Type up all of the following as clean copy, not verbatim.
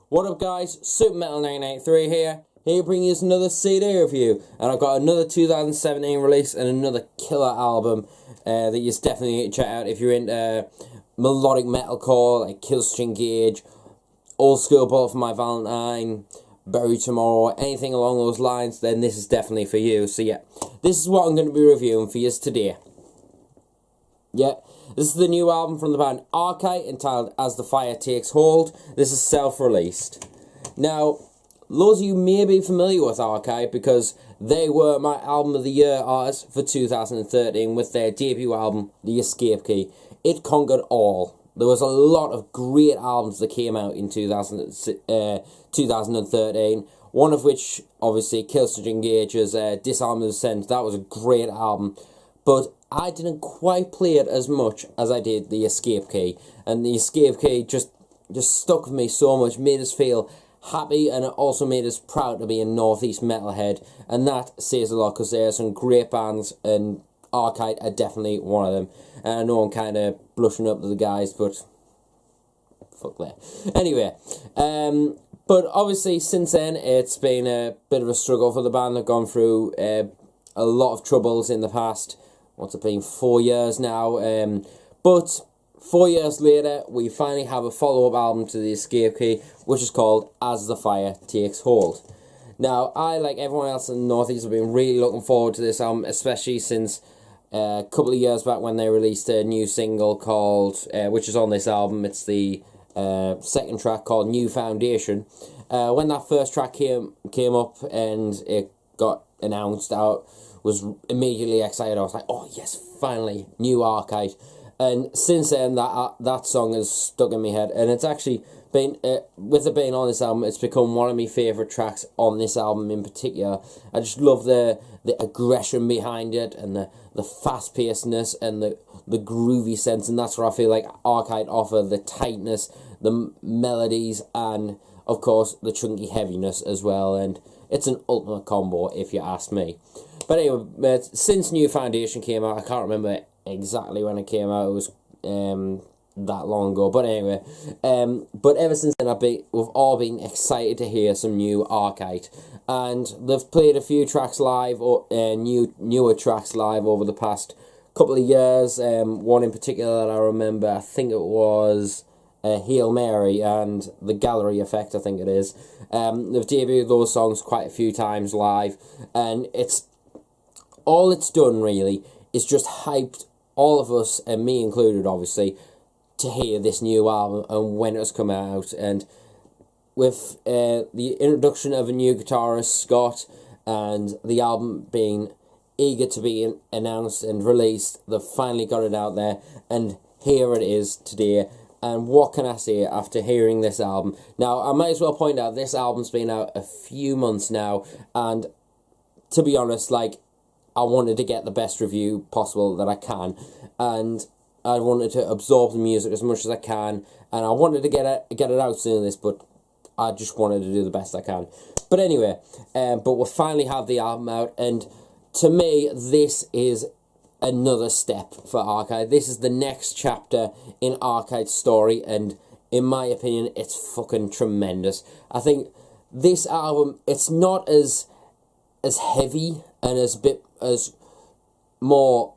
What up guys, Super Metal 983 here to bring you another CD review, and I've got another 2017 release and another killer album that you definitely need to check out if you're into melodic metalcore like Killswitch Engage, Old School Bullet for My Valentine, Bury Tomorrow, anything along those lines. Then this is definitely for you. So yeah, this is what I'm going to be reviewing for you today. Yeah, this is the new album from the band Arcite, entitled As the Fire Takes Hold. This is self-released. Now, loads of you may be familiar with Arcite because they were my Album of the Year artist for 2013 with their debut album, The Escape Key. It conquered all. There was a lot of great albums that came out in 2013, one of which, obviously, Killswitch Engage's Disarm the Descent. That was a great album, but I didn't quite play it as much as I did The Escape Key, and The Escape Key just stuck with me so much, made us feel happy, and it also made us proud to be a Northeast metalhead, and that says a lot because there are some great bands, and Arcite are definitely one of them. And I know I'm kind of blushing up to the guys, but fuck that. Anyway, but obviously since then it's been a bit of a struggle for the band. They've gone through a lot of troubles in the past. What's it been, 4 years now? But 4 years later, we finally have a follow-up album to The Escape Key, which is called As the Fire Takes Hold. Now, I, like everyone else in the Northeast, have been really looking forward to this album, especially since a couple of years back when they released a new single called, which is on this album. It's the second track called New Foundation. When that first track came up and it got announced out, was immediately excited. I was like, oh yes, finally, new Arcite. And since then, that song has stuck in my head, and it's actually been, with it being on this album, it's become one of my favourite tracks on this album in particular. I just love the aggression behind it, and the fast-pacedness, and the groovy sense, and that's what I feel like Arcite offer, the tightness, the melodies, and of course, the chunky heaviness as well, and it's an ultimate combo, if you ask me. But anyway, since New Foundation came out, I can't remember exactly when it came out. It was that long ago. But anyway, but ever since then, we've all been excited to hear some new Arcite, and they've played a few tracks live, or newer tracks live over the past couple of years. One in particular that I remember, I think it was Hail Mary and The Gallery Effect, I think it is. They've debuted those songs quite a few times live, and all it's done really is just hyped all of us, and me included obviously, to hear this new album and when it was coming out. And with the introduction of a new guitarist, Scott, and the album being eager to be announced and released, they've finally got it out there, and here it is today. And what can I say after hearing this album? Now, I might as well point out this album's been out a few months now, and to be honest, like, I wanted to get the best review possible that I can, and I wanted to absorb the music as much as I can, and I wanted to get it out soon this, but I just wanted to do the best I can. But anyway, but we'll finally have the album out, and to me, this is another step for Arcite. This is the next chapter in Arcite's story, and in my opinion, it's fucking tremendous. I think this album, it's not as heavy and as more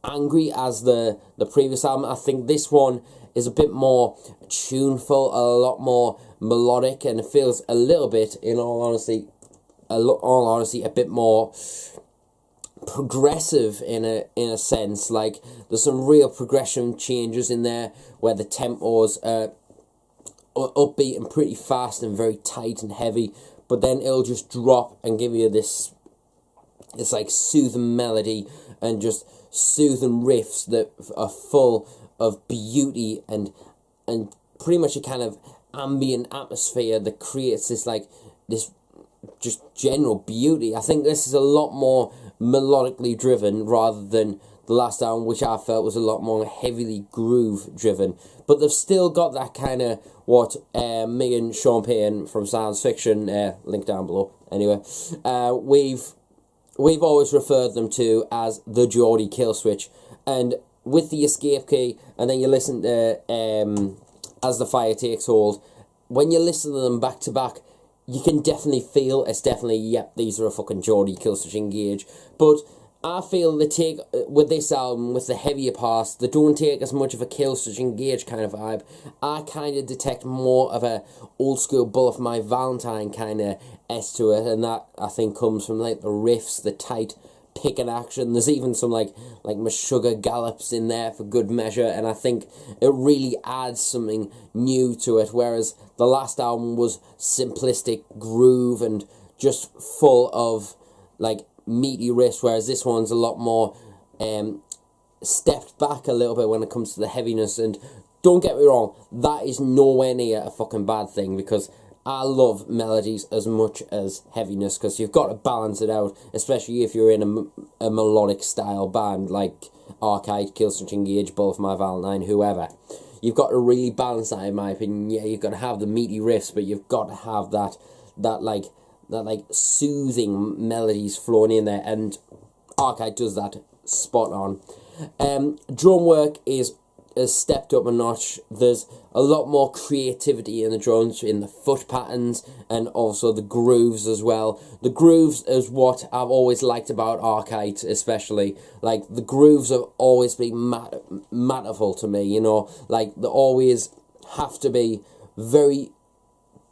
angry as the previous album. I think this one is a bit more tuneful, a lot more melodic, and it feels a little bit, in all honesty, a bit more progressive in a sense. Like, there's some real progression changes in there where the tempos are upbeat and pretty fast and very tight and heavy, but then it'll just drop and give you this like soothing melody and just soothing riffs that are full of beauty and pretty much a kind of ambient atmosphere that creates this just general beauty. I think this is a lot more melodically driven rather than the last album, which I felt was a lot more heavily groove driven. But they've still got that kind of what me and Sean Payne from Science Fiction, link down below. Anyway, we've always referred them to as the Geordie Killswitch, and with The Escape Key, and then you listen to As the Fire Takes Hold, when you listen to them back to back, you can definitely feel it's definitely, yep, these are a fucking Geordie Killswitch Engage. But I feel they take, with this album, with the heavier parts, they don't take as much of a Killswitch Engage kind of vibe. I kind of detect more of a old school Bull of My Valentine kind of S to it, and that, I think, comes from, like, the riffs, the tight pick and action. There's even some, like Meshuggah gallops in there for good measure, and I think it really adds something new to it, whereas the last album was simplistic groove and just full of, like, meaty riffs, whereas this one's a lot more stepped back a little bit when it comes to the heaviness. And don't get me wrong, that is nowhere near a fucking bad thing, because I love melodies as much as heaviness, because you've got to balance it out, especially if you're in a melodic style band like Arcite, Killswitch Engage, Bull of My Valentine, whoever. You've got to really balance that, in my opinion. Yeah, you've got to have the meaty riffs, but you've got to have that soothing melodies flowing in there, and Arcite does that spot on. Drum work is stepped up a notch. There's a lot more creativity in the drums, in the foot patterns, and also the grooves as well. The grooves is what I've always liked about Arcite, especially. Like, the grooves have always been matterful to me, you know, like, they always have to be very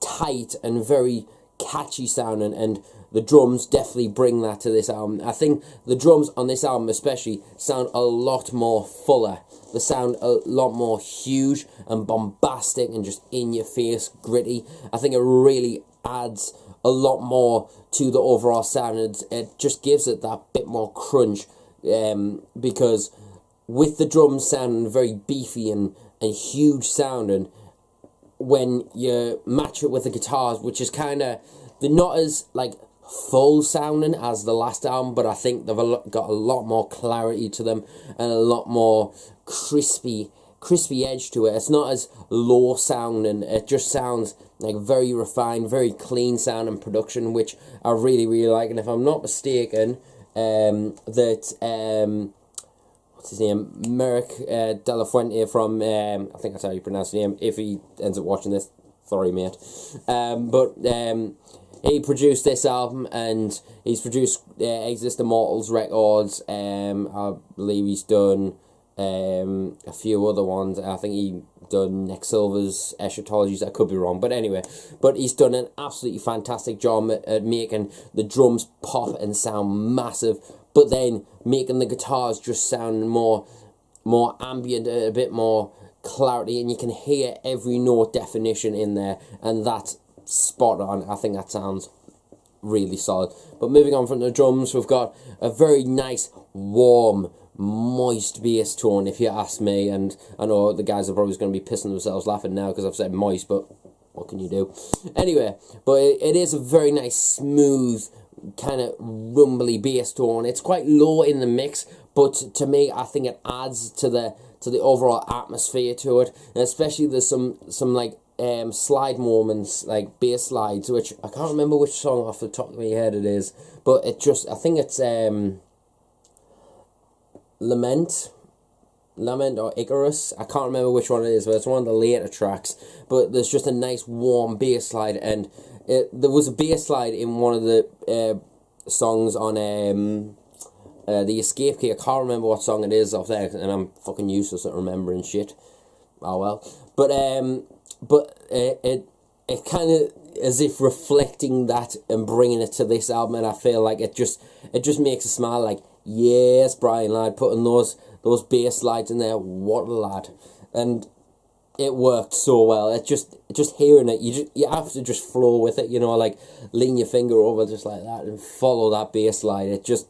tight and very catchy sounding, and the drums definitely bring that to this album. I think the drums on this album especially sound a lot more fuller. They sound a lot more huge and bombastic and just in your face, gritty. I think it really adds a lot more to the overall sound. It just gives it that bit more crunch, because with the drums sounding very beefy and huge sounding, when you match it with the guitars, which is kind of, they're not as, like, full sounding as the last album, but I think they've got a lot more clarity to them and a lot more crispy edge to it. It's not as low sounding. It just sounds like very refined, very clean sound and production, which I really, really like. And if I'm not mistaken, what's his name, Merrick De La Fuente from, I think that's how you pronounce his name, if he ends up watching this, sorry mate, he produced this album, and he's produced Exist Immortals records. I believe he's done a few other ones. I think he done Nick Silver's Eschatologies. I could be wrong, but anyway, but he's done an absolutely fantastic job at making the drums pop and sound massive, but then making the guitars just sound more ambient, a bit more clarity, and you can hear every note definition in there, and that's spot on. I think that sounds really solid. But moving on from the drums, we've got a very nice, warm, moist bass tone, if you ask me, and I know the guys are probably going to be pissing themselves laughing now because I've said moist, but what can you do? Anyway, but it is a very nice, smooth, kind of rumbly bass tone. It's quite low in the mix, but to me, I think it adds to the overall atmosphere to it, and especially there's some like slide moments, like bass slides, which I can't remember which song off the top of my head it is, but it just, I think it's Lament or Icarus, I can't remember which one it is, but it's one of the later tracks. But there's just a nice warm bass slide, and there was a bass slide in one of the songs on the Escape Key. I can't remember what song it is off there, and I'm fucking useless at remembering shit. Oh well. But it kind of as if reflecting that and bringing it to this album, and I feel like it just makes a smile, like, yes, Brian lad, putting those bass slides in there, what a lad. And it worked so well. It just hearing it, you have to just flow with it, you know, like lean your finger over just like that and follow that bass slide. It just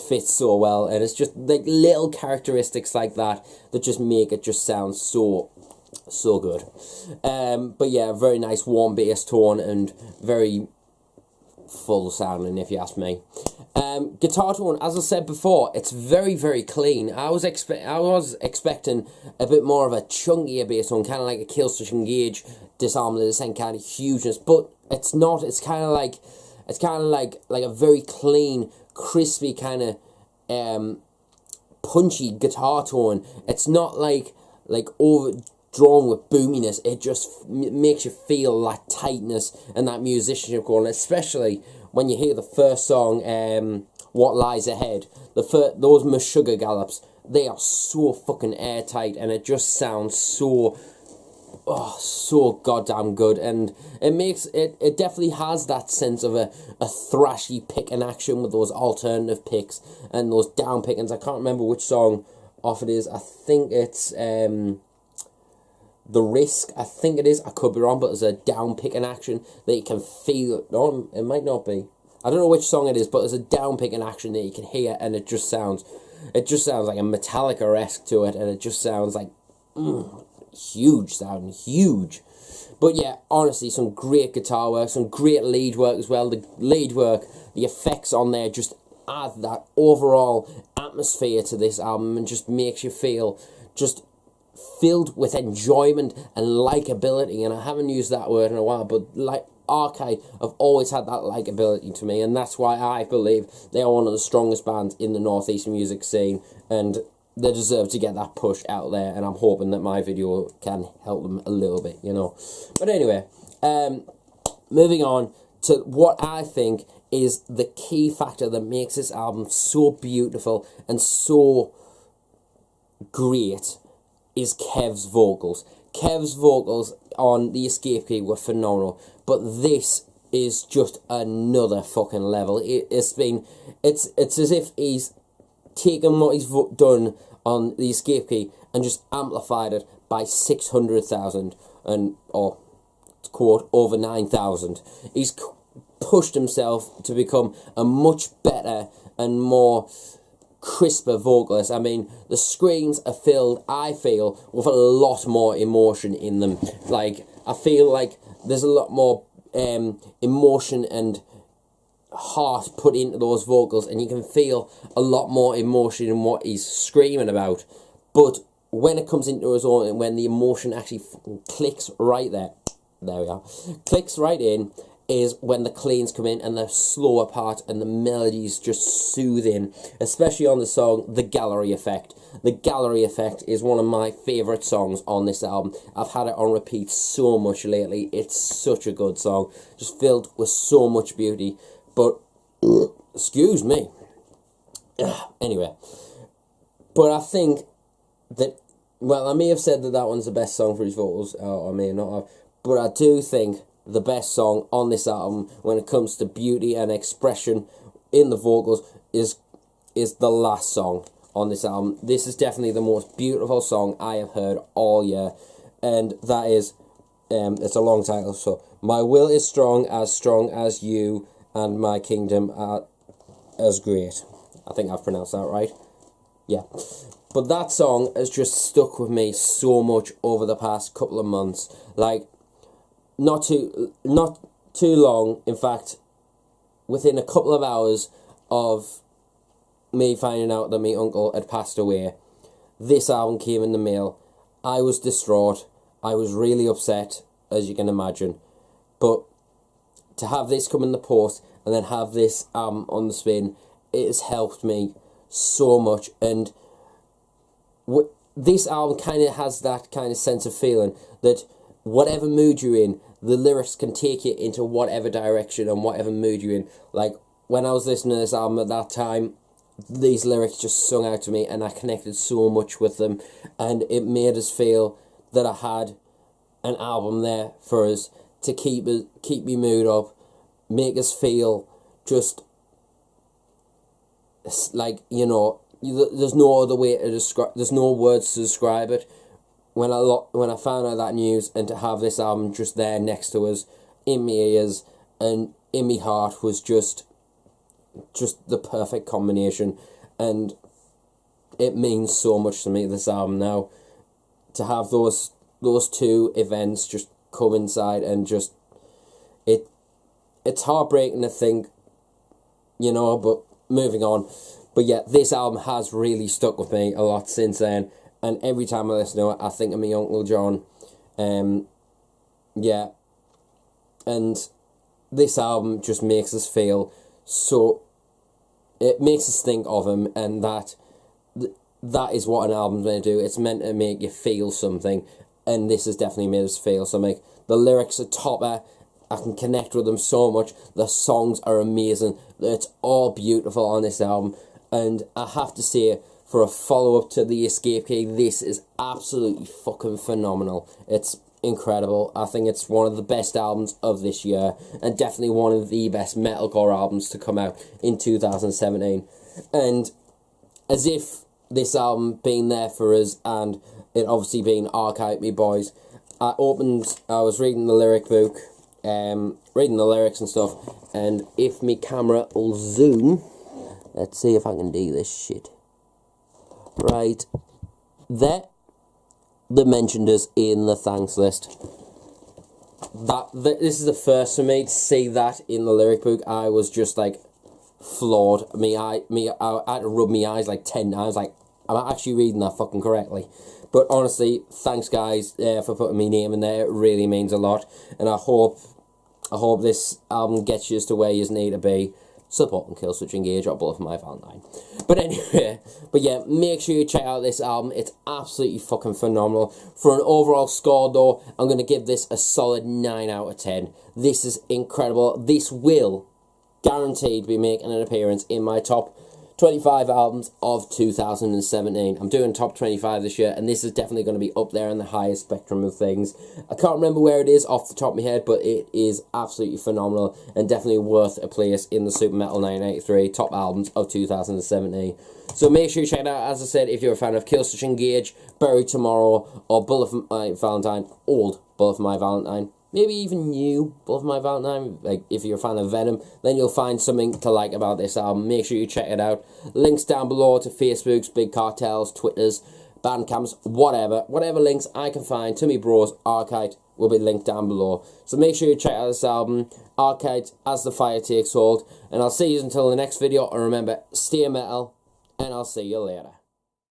fits so well, and it's just like little characteristics like that just make it just sound so good. But yeah, very nice warm bass tone and very full sounding, if you ask me. Guitar tone, as I said before, it's very, very clean. I was expecting a bit more of a chunkier bass tone, kind of like a Killswitch Engage, Disarm the Descent kind of hugeness, but it's not. It's kind of like a very clean, crispy kind of punchy guitar tone. It's not like over drawn with boominess. It just makes you feel that tightness and that musicianship going, especially when you hear the first song, What Lies Ahead. Those Meshuggah gallops, they are so fucking airtight, and it just sounds so goddamn good. And it definitely has that sense of a thrashy pick in action with those alternative picks and those down pickings. I can't remember which song off it is. I think it's The Risk, I think it is. I could be wrong, but there's a down pick in action that you can feel. No, it might not be. I don't know which song it is, but there's a down pick in action that you can hear, and it just sounds like a Metallica-esque to it, and it just sounds like huge. But yeah, honestly, some great guitar work, some great lead work as well. The lead work, the effects on there just add that overall atmosphere to this album and just makes you feel just filled with enjoyment and likability. And I haven't used that word in a while, but like Arcite have always had that likability to me, and that's why I believe they are one of the strongest bands in the Northeast music scene, and they deserve to get that push out there, and I'm hoping that my video can help them a little bit, you know. But anyway, moving on to what I think is the key factor that makes this album so beautiful and so great is Kev's vocals. Kev's vocals on the Escape Key were phenomenal, but this is just another fucking level. It's as if he's taken what he's done on the Escape Key and just amplified it by 600,000 or quote over 9,000. He's pushed himself to become a much better and more crisper vocalist. I mean, the screams are filled, I feel, with a lot more emotion in them. Like, I feel like there's a lot more emotion and heart put into those vocals, and you can feel a lot more emotion in what he's screaming about. But when it comes into his own, and when the emotion actually clicks right there we are, clicks right in, is when the cleans come in and the slower part and the melodies just soothing, especially on the song The Gallery Effect. The Gallery Effect is one of my favourite songs on this album. I've had it on repeat so much lately. It's such a good song, just filled with so much beauty. But, excuse me. Anyway, but I think that, well, I may have said that one's the best song for his vocals, or I may not have, but I do think the best song on this album when it comes to beauty and expression in the vocals is the last song on this album. This is definitely the most beautiful song I have heard all year, and that is, it's a long title, so My Will is Strong as You, and My Kingdom are as Great. I think I've pronounced that right. Yeah. But that song has just stuck with me so much over the past couple of months. Like, not too long, in fact, within a couple of hours of me finding out that my uncle had passed away, this album came in the mail. I was distraught. I was really upset, as you can imagine. But to have this come in the post and then have this album on the spin, it has helped me so much. And this album kind of has that kind of sense of feeling that whatever mood you're in, the lyrics can take you into whatever direction and whatever mood you're in. Like, when I was listening to this album at that time, these lyrics just sung out to me, and I connected so much with them, and it made us feel that I had an album there for us to keep me mood up, make us feel just like, you know, there's no other way to describe, there's no words to describe it. When I found out that news, and to have this album just there next to us, in my ears and in my heart, was just the perfect combination, and it means so much to me, this album now, to have those two events just coincide, and just it's heartbreaking to think, you know, but moving on. But yeah, this album has really stuck with me a lot since then. And every time I listen to it, I think of my Uncle John. Yeah. And this album just makes us feel so... It makes us think of him, and that is what an album's meant to do. It's meant to make you feel something. and this has definitely made us feel something. The lyrics are topper. I can connect with them so much. The songs are amazing. It's all beautiful on this album. And I have to say, for a follow-up to the Escape Key, this is absolutely fucking phenomenal. It's incredible. I think it's one of the best albums of this year, and definitely one of the best metalcore albums to come out in 2017. And as if this album being there for us, and it obviously being Arcite, me boys, I was reading the lyric book, reading the lyrics and stuff, and if my camera will zoom, let's see if I can do this shit. Right there, they mentioned us in the thanks list. This is the first for me to see that in the lyric book. I was just like floored. I had to rub my eyes like 10 times. Like, I'm actually reading that fucking correctly. But honestly, thanks guys for putting my name in there. It really means a lot, and I hope this album gets you to where you need to be. Supporting Killswitch Engage or Bullet for My Valentine. But anyway, yeah, make sure you check out this album. It's absolutely fucking phenomenal. For an overall score though, I'm going to give this a solid 9 out of 10. This is incredible. This will guaranteed be making an appearance in my top 25 albums of 2017. I'm doing top 25 this year, and this is definitely going to be up there in the highest spectrum of things. I can't remember where it is off the top of my head, but it is absolutely phenomenal and definitely worth a place in the Super Metal 1983 top albums of 2017. So make sure you check it out. As I said, if you're a fan of Killswitch Engage, Buried Tomorrow, or Bullet for My Valentine, old Bullet for My Valentine, maybe even new Bullet for My Valentine, like if you're a fan of Venom, then you'll find something to like about this album. Make sure you check it out. Links down below to Facebooks, Big Cartels, Twitters, Bandcamps, whatever links I can find to me bros, Arcite, will be linked down below. So make sure you check out this album, Arcite, As the Fire Takes Hold, and I'll see you until the next video, and remember, stay metal, and I'll see you later.